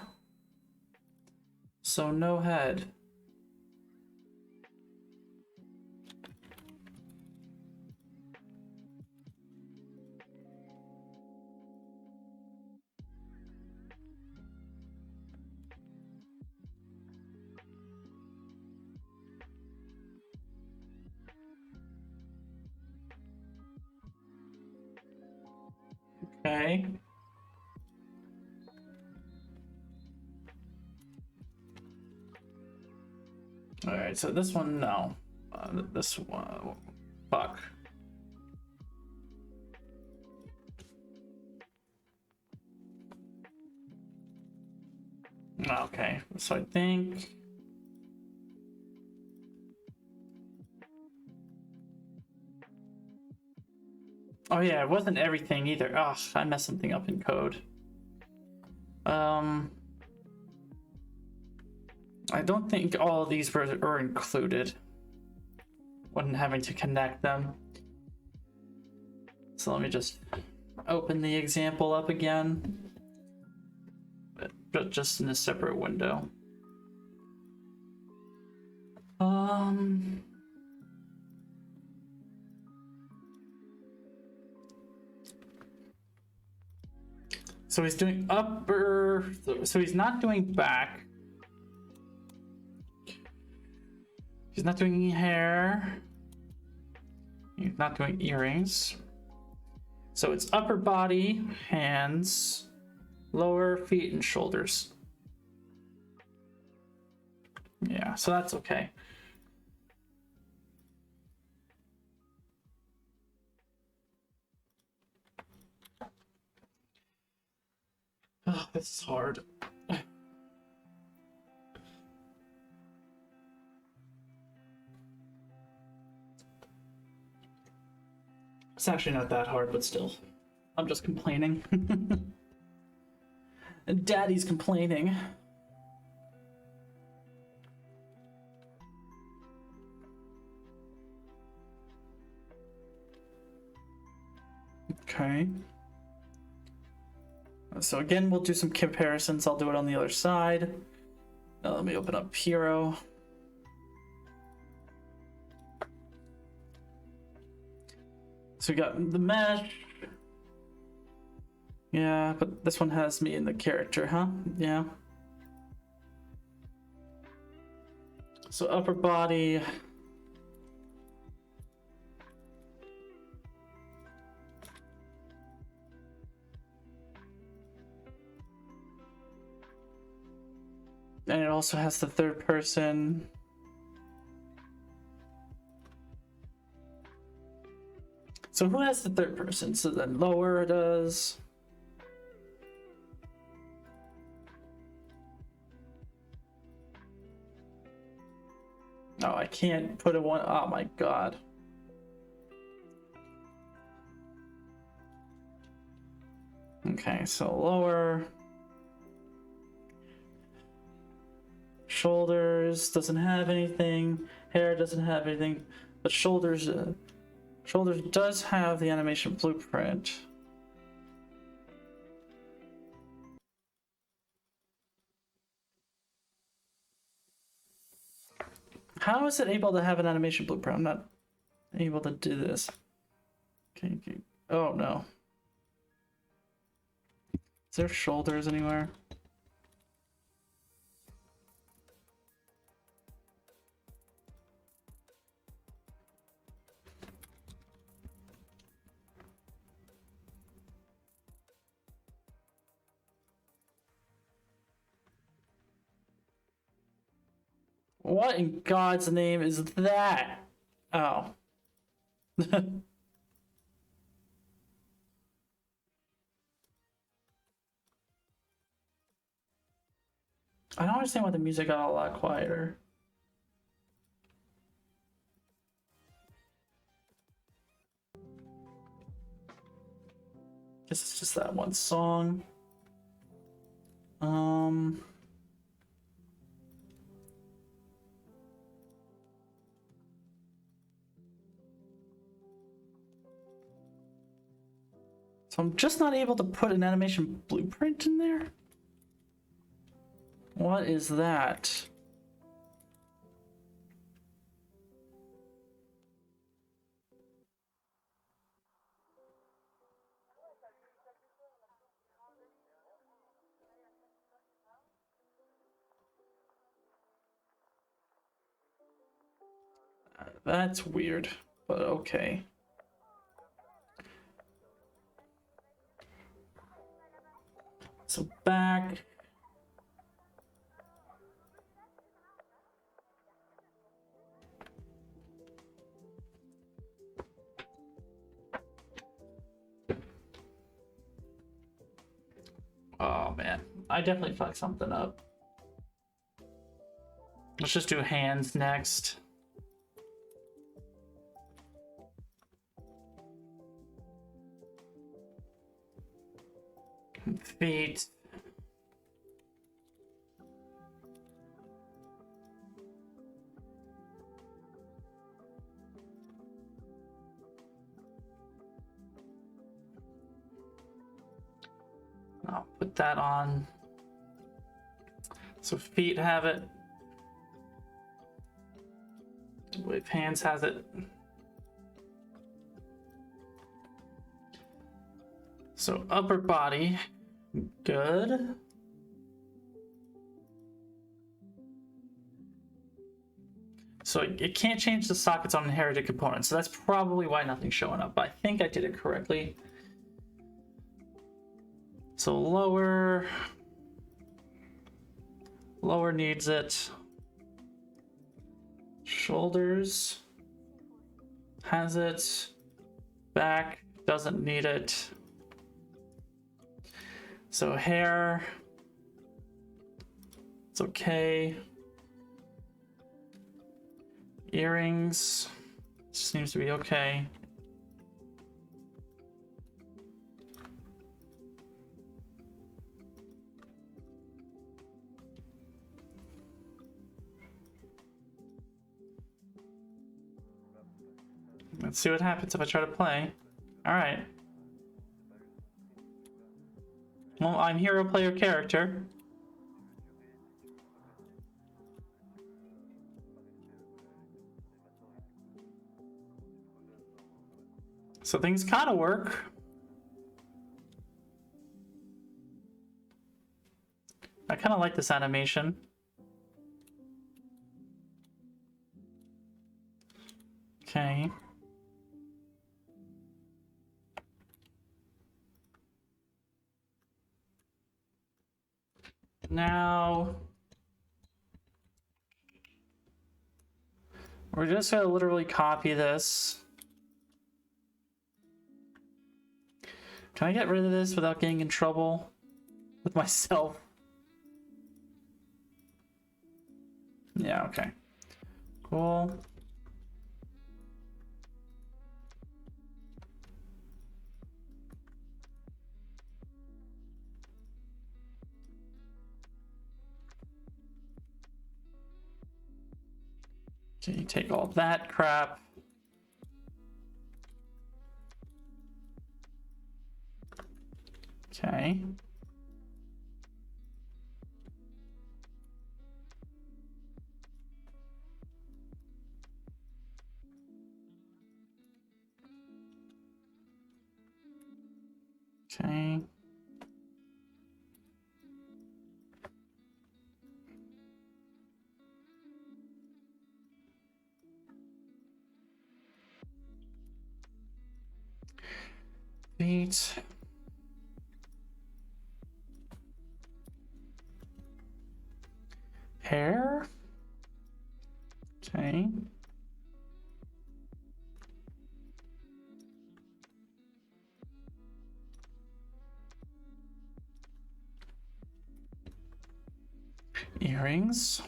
So no head. Okay. All right, so this one, no. This one, fuck. Okay, so I think. Oh yeah, it wasn't everything either. Ugh, I messed something up in code. I don't think all of these were included when having to connect them. So let me just open the example up again, but just in a separate window. So he's doing upper, so he's not doing back. He's not doing hair. He's not doing earrings. So it's upper body, hands, lower feet, and shoulders. Yeah, so that's okay. Oh, this is hard. It's actually not that hard, but still. I'm just complaining. And Daddy's complaining. Okay. So again, we'll do some comparisons. I'll do it on the other side. Now let me open up Hero. So we got the mesh. Yeah, but this one has me in the character, huh? Yeah. So upper body. And it also has the third person. So who has the third person? So then lower does. Oh, I can't put it one. Oh my god. Okay, so lower. Shoulders doesn't have anything. Hair doesn't have anything. But shoulders does have the animation blueprint. How is it able to have an animation blueprint? I'm not able to do this. Okay. Oh no. Is there shoulders anywhere? What in God's name is that? Oh. I don't understand why the music got a lot quieter. Guess it's just that one song. So I'm just not able to put an animation blueprint in there? What is that? That's weird, but okay. So back. Oh man, I definitely fucked something up. Let's just do hands next. Feet. I'll put that on. So feet have it. Wave hands has it. So upper body, good. So it can't change the sockets on inherited components. So that's probably why nothing's showing up. But I think I did it correctly. So lower needs it. Shoulders has it. Back doesn't need it. So hair, it's okay. Earrings seems to be okay. Let's see what happens if I try to play. All right. Well, I'm hero player character. So things kind of work. I kind of like this animation. Okay. Now we're just gonna literally copy this. Can I get rid of this without getting in trouble with myself? Yeah, okay. Cool. Okay, you take all that crap. Okay. Okay. Feet. Hair. Okay. Earrings.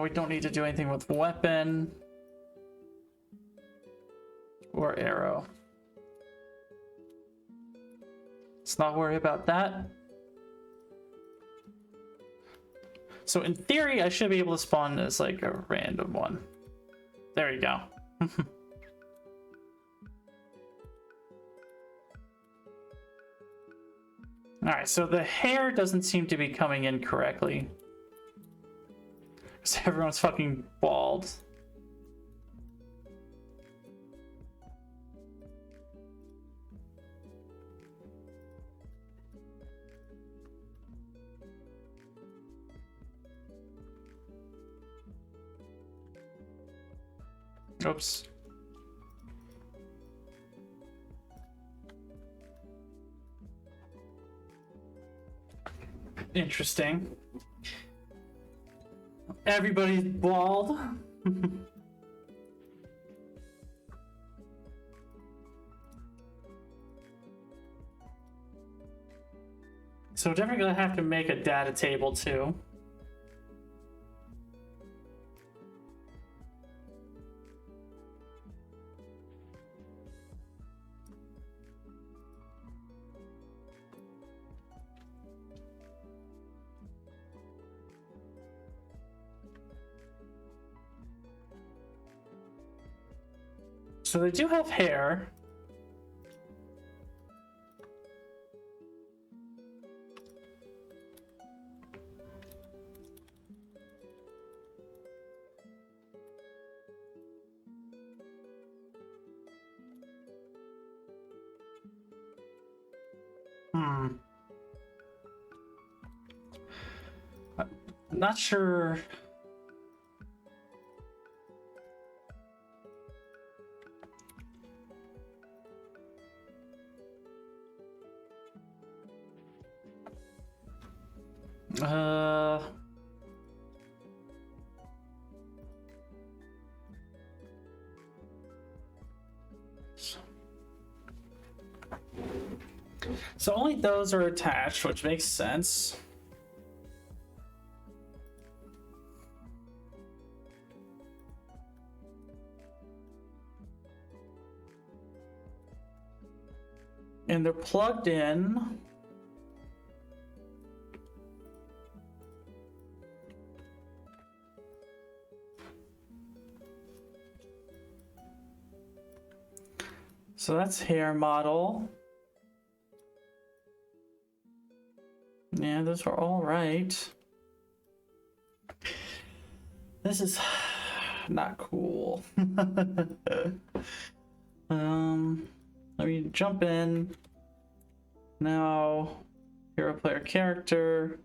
We don't need to do anything with weapon or arrow. Let's not worry about that. So in theory, I should be able to spawn as like a random one. There you go. Alright, so the hair doesn't seem to be coming in correctly. Because everyone's fucking bald. Oops. Interesting. Everybody's bald. So we're definitely gonna have to make a data table too. So they do have hair. Not sure. So only those are attached, which makes sense. And they're plugged in. So that's hair model. Yeah, those are all right. This is not cool. Let me jump in. Now, hero player character.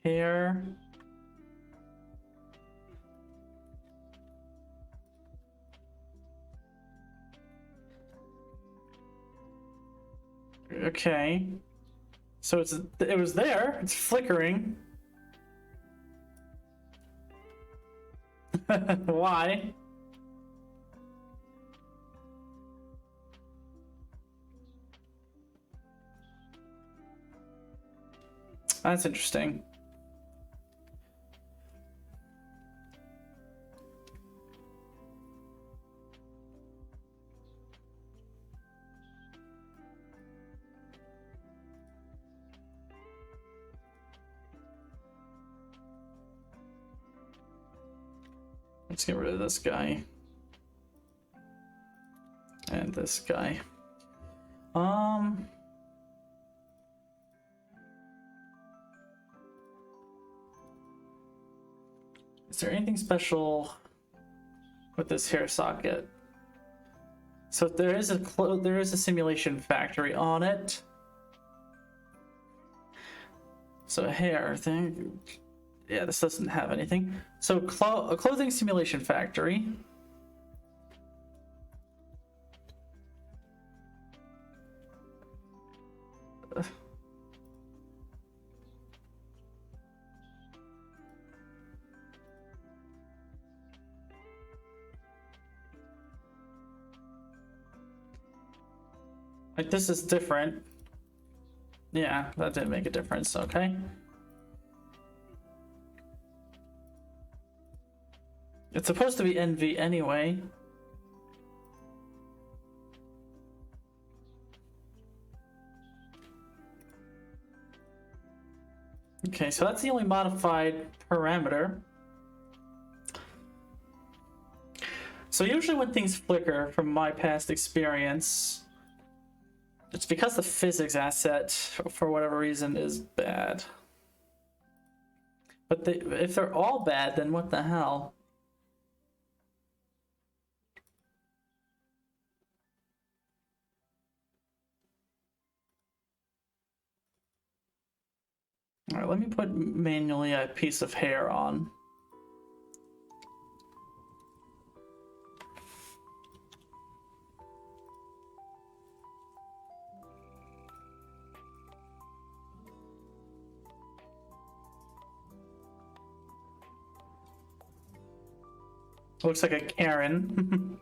Hair. Okay. So it was there. It's flickering. Why? That's interesting. Let's get rid of this guy. And this guy. Is there anything special with this hair socket? So there is a simulation factory on it. So a hair thing. Yeah, this doesn't have anything. So a clothing simulation factory. Like, this is different. Yeah, that didn't make a difference. Okay. It's supposed to be NV anyway. Okay, so that's the only modified parameter. So usually when things flicker, from my past experience, it's because the physics asset, for whatever reason, is bad. But if they're all bad, then what the hell? All right, let me put manually a piece of hair on. Looks like a Karen.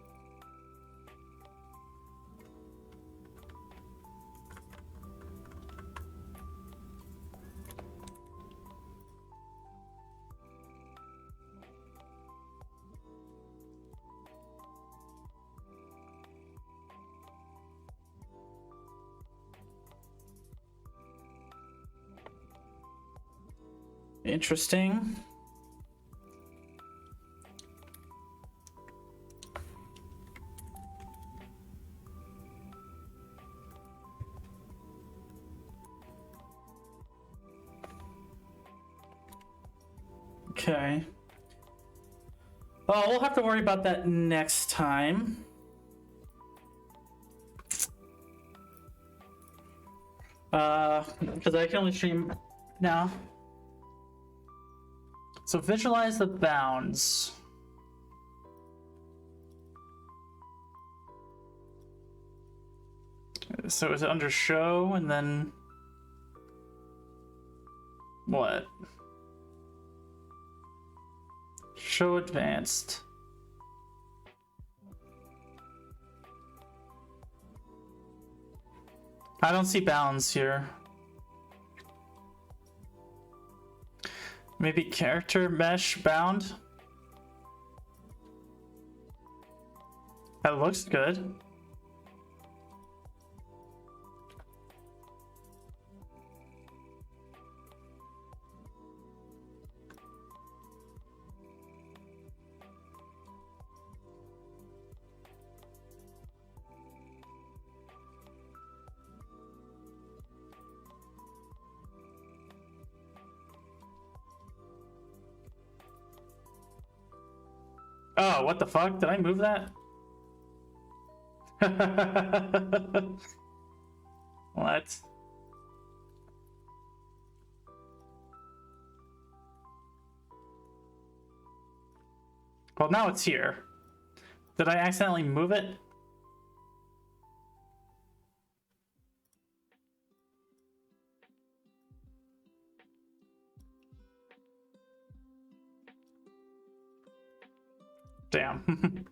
Interesting. Okay. Well, we'll have to worry about that next time. Because I can only stream now. So visualize the bounds. So is it under show and then what? Show advanced. I don't see bounds here. Maybe character mesh bound? That looks good. Oh, what the fuck? Did I move that? What? Well, now it's here. Did I accidentally move it? Damn.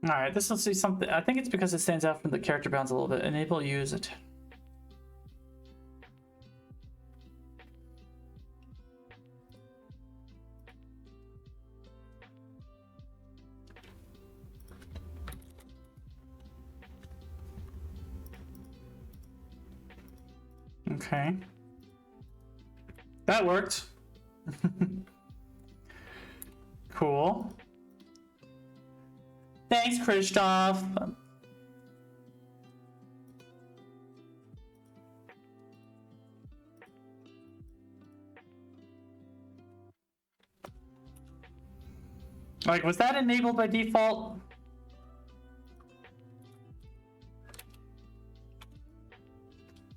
Alright, this will see something. I think it's because it stands out from the character bounds a little bit. Enable use it. Okay. That worked. Cool. Thanks, Christoph. Like, was that enabled by default?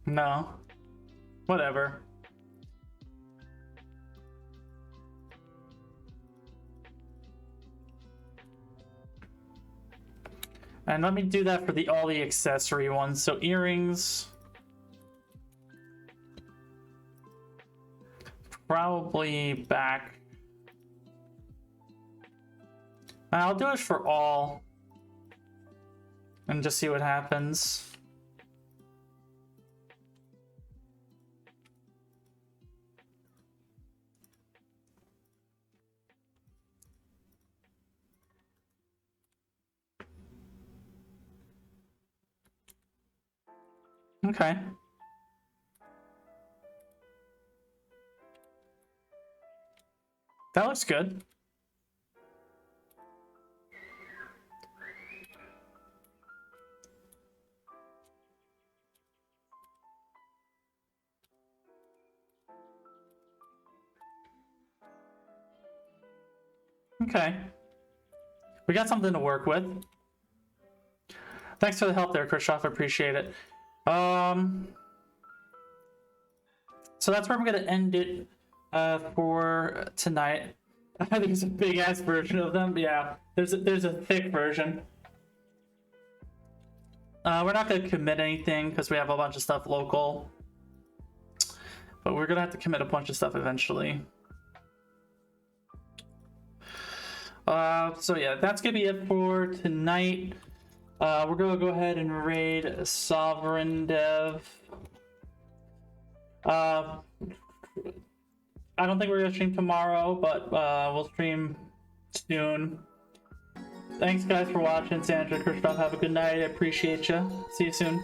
No. Whatever. And let me do that for all the accessory ones. So earrings. Probably back. I'll do it for all. And just see what happens. Okay. That looks good. Okay. We got something to work with. Thanks for the help there, Christoph. I appreciate it. So that's where I'm gonna end it for tonight. I think it's a big ass version of them. Yeah, there's a thick version. We're not gonna commit anything because we have a bunch of stuff local, but we're gonna have to commit a bunch of stuff eventually. So yeah, that's gonna be it for tonight. We're gonna go ahead and raid Sovereign Dev. I don't think we're gonna stream tomorrow, but we'll stream soon. Thanks guys for watching. Sandra, Christoph, have a good night. I appreciate you. See you soon.